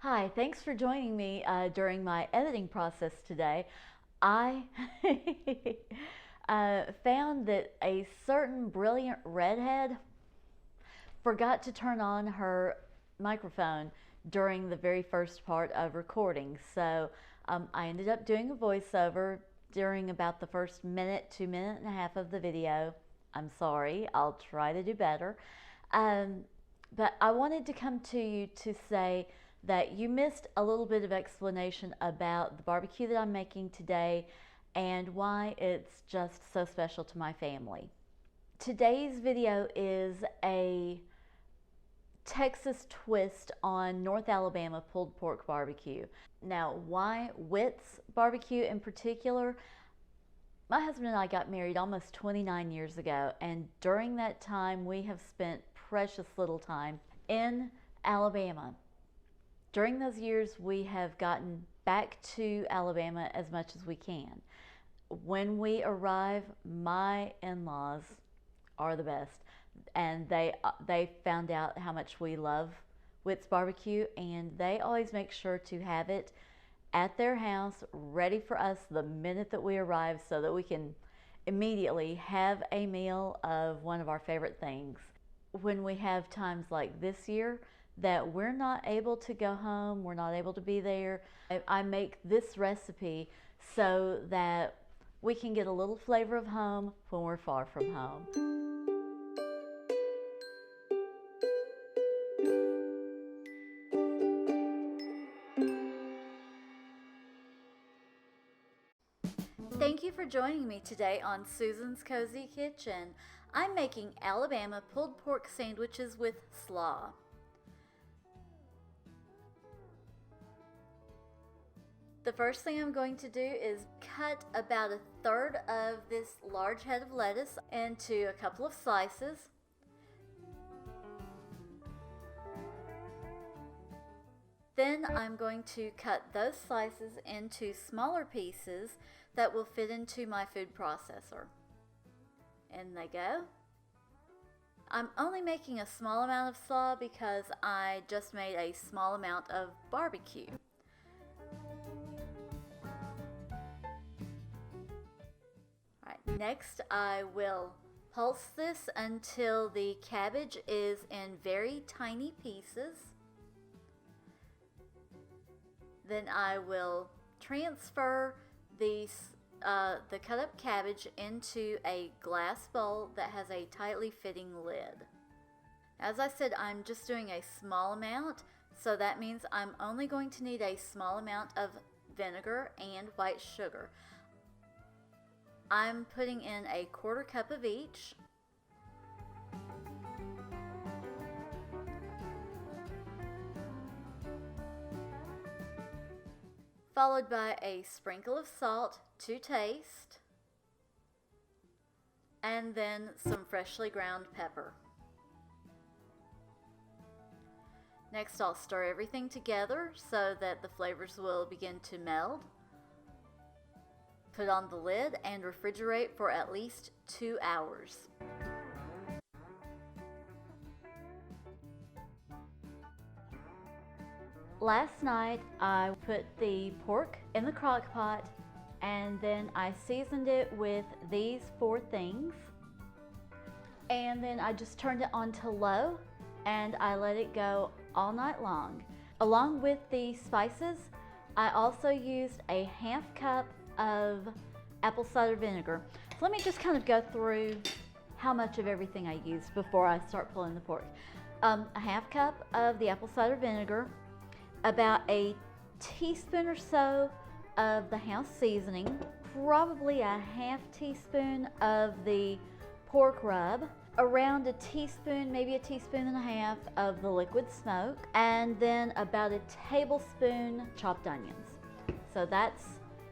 Hi, thanks for joining me during my editing process today. I found that a certain brilliant redhead forgot to turn on her microphone during the very first part of recording. So I ended up doing a voiceover during about the first minute to minute and a half of the video. I'm sorry, I'll try to do better. Um, but I wanted to come to you to say that you missed a little bit of explanation about the barbecue that I'm making today and why it's just so special to my family. Today's video is a Texas twist on North Alabama pulled pork barbecue. Now, why Whitt's barbecue in particular? My husband and I got married almost 29 years ago, and during that time we have spent precious little time in Alabama. During those years we have gotten back to Alabama as much as we can. When we arrive, my in-laws are the best, and they found out how much we love Whitt's barbecue, and they always make sure to have it at their house ready for us the minute that we arrive so that we can immediately have a meal of one of our favorite things. When we have times like this year that we're not able to go home, we're not able to be there, I make this recipe so that we can get a little flavor of home when we're far from home. Thank you for joining me today on Susan's Cozy Kitchen. I'm making Alabama pulled pork sandwiches with slaw. The first thing I'm going to do is cut about a third of this large head of lettuce into a couple of slices. Then I'm going to cut those slices into smaller pieces that will fit into my food processor. In they go. I'm only making a small amount of slaw because I just made a small amount of barbecue. Alright, next I will pulse this until the cabbage is in very tiny pieces. Then I will transfer the cut up cabbage into a glass bowl that has a tightly fitting lid. As I said, I'm just doing a small amount, so that means I'm only going to need a small amount of vinegar and white sugar. I'm putting in a quarter cup of each. Followed by a sprinkle of salt to taste, and then some freshly ground pepper. Next, I'll stir everything together so that the flavors will begin to meld. Put on the lid and refrigerate for at least 2 hours. Last night I put the pork in the crock pot and then I seasoned it with these 4 things, and then I just turned it on to low and I let it go all night long. Along with the spices, I also used a half cup of apple cider vinegar. So let me just kind of go through how much of everything I used before I start pulling the pork. A half cup of the apple cider vinegar, about a teaspoon or so of the house seasoning, probably a half teaspoon of the pork rub, around a teaspoon, maybe a teaspoon and a half of the liquid smoke, and then about a tablespoon chopped onions. So that's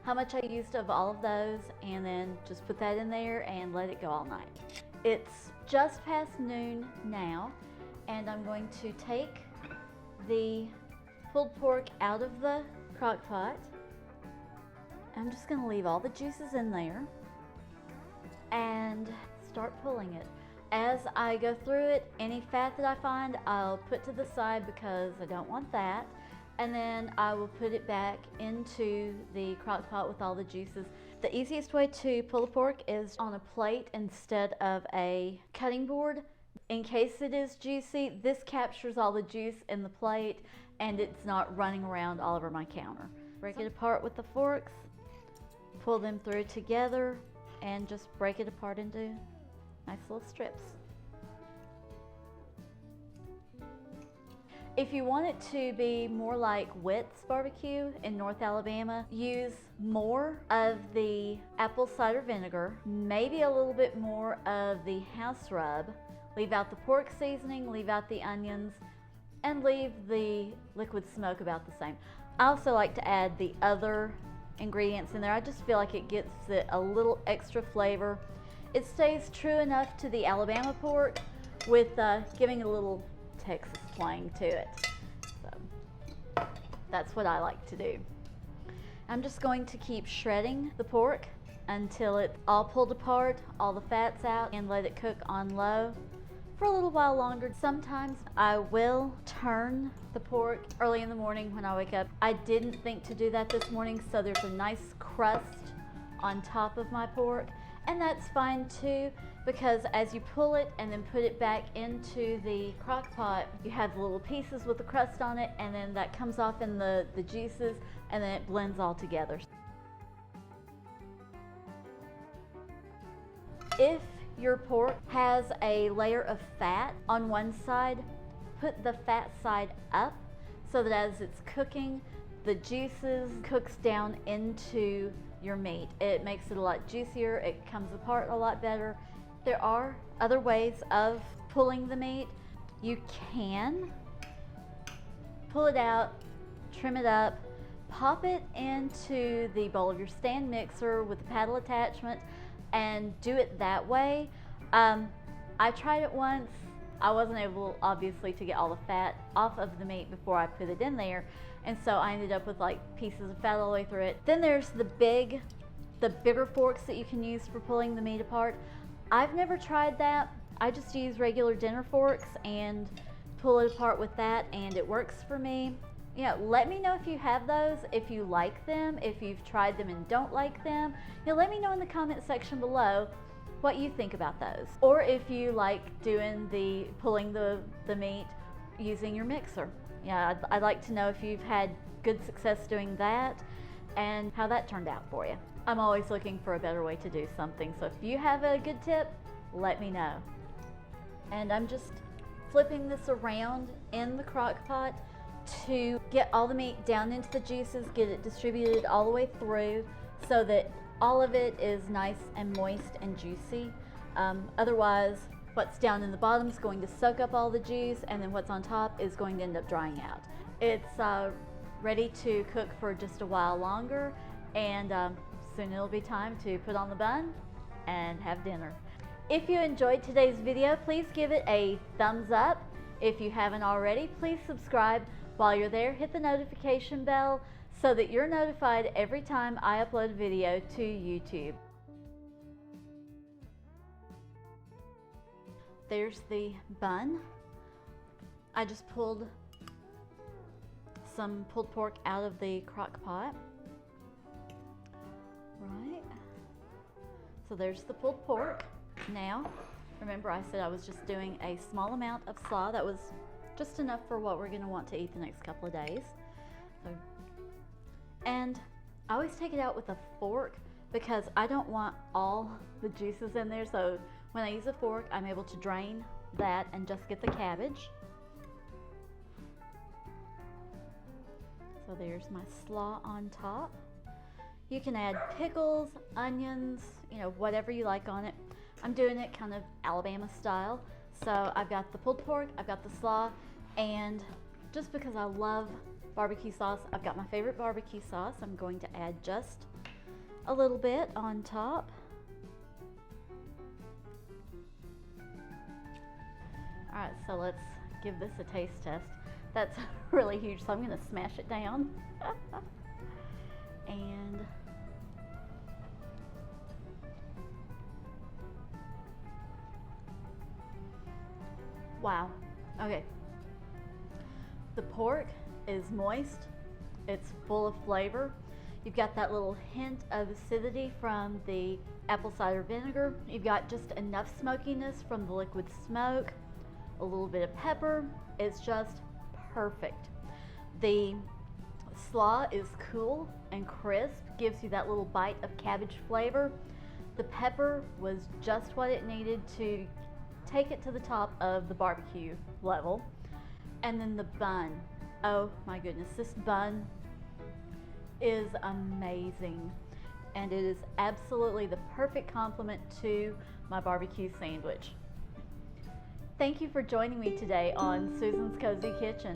how much I used of all of those, and then just put that in there and let it go all night. It's just past noon now, and I'm going to take the pulled pork out of the crock pot. I'm just going to leave all the juices in there and start pulling it. As I go through it, any fat that I find I'll put to the side because I don't want that. and then I will put it back into the crock pot with all the juices. The easiest way to pull the pork is on a plate instead of a cutting board. In case it is juicy, this captures all the juice in the plate and it's not running around all over my counter. Break it apart with the forks, pull them through together, and just break it apart into nice little strips. If you want it to be more like Whitt's barbecue in North Alabama, use more of the apple cider vinegar, maybe a little bit more of the house rub, leave out the pork seasoning, leave out the onions, and leave the liquid smoke about the same. I also like to add the other ingredients in there. I just feel like it gives it a little extra flavor. It stays true enough to the Alabama pork with giving a little Texas twang to it. So that's what I like to do. I'm just going to keep shredding the pork until it's all pulled apart, all the fat's out, and let it cook on low for a little while longer. Sometimes I will turn the pork early in the morning when I wake up. I didn't think to do that this morning, so there's a nice crust on top of my pork, and that's fine too, because as you pull it and then put it back into the crock pot, you have the little pieces with the crust on it, and then that comes off in the juices, and then it blends all together. If your pork has a layer of fat on one side, put the fat side up so that as it's cooking, the juices cooks down into your meat. It makes it a lot juicier, it comes apart a lot better. There are other ways of pulling the meat. You can pull it out, trim it up, pop it into the bowl of your stand mixer with the paddle attachment, and do it that way. I tried it once. I wasn't able, obviously, to get all the fat off of the meat before I put it in there, and so I ended up with like pieces of fat all the way through it. Then there's the bigger forks that you can use for pulling the meat apart. I've never tried that. I just use regular dinner forks and pull it apart with that, and it works for me. You know, let me know if you have those, if you like them, if you've tried them and don't like them. You know, let me know in the comment section below what you think about those. Or if you like doing pulling the meat using your mixer. Yeah, I'd like to know if you've had good success doing that and how that turned out for you. I'm always looking for a better way to do something, so if you have a good tip, let me know. And I'm just flipping this around in the crock pot to get all the meat down into the juices, get it distributed all the way through so that all of it is nice and moist and juicy. Otherwise, what's down in the bottom is going to soak up all the juice, and then what's on top is going to end up drying out. It's ready to cook for just a while longer, and soon it'll be time to put on the bun and have dinner. If you enjoyed today's video, please give it a thumbs up. If you haven't already, please subscribe. While you're there, hit the notification bell so that you're notified every time I upload a video to YouTube. There's the bun. I just pulled some pulled pork out of the crock pot. Right. So there's the pulled pork. Now, remember I said I was just doing a small amount of slaw. That was just enough for what we're going to want to eat the next couple of days. And I always take it out with a fork because I don't want all the juices in there. So when I use a fork, I'm able to drain that and just get the cabbage. So there's my slaw on top. You can add pickles, onions, you know, whatever you like on it. I'm doing it kind of Alabama style. So I've got the pulled pork, I've got the slaw, and just because I love barbecue sauce, I've got my favorite barbecue sauce. I'm going to add just a little bit on top. All right, so let's give this a taste test. That's really huge, so I'm going to smash it down. And wow. Okay. The pork is moist, it's full of flavor. You've got that little hint of acidity from the apple cider vinegar. You've got just enough smokiness from the liquid smoke, a little bit of pepper. It's just perfect. The slaw is cool and crisp, gives you that little bite of cabbage flavor. The pepper was just what it needed to take it to the top of the barbecue level. And then the bun, oh my goodness, this bun is amazing, and it is absolutely the perfect complement to my barbecue sandwich. Thank you for joining me today on Susan's Cozy Kitchen.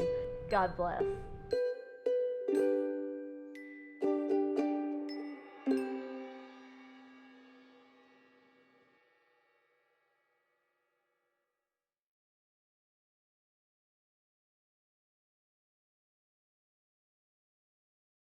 God bless.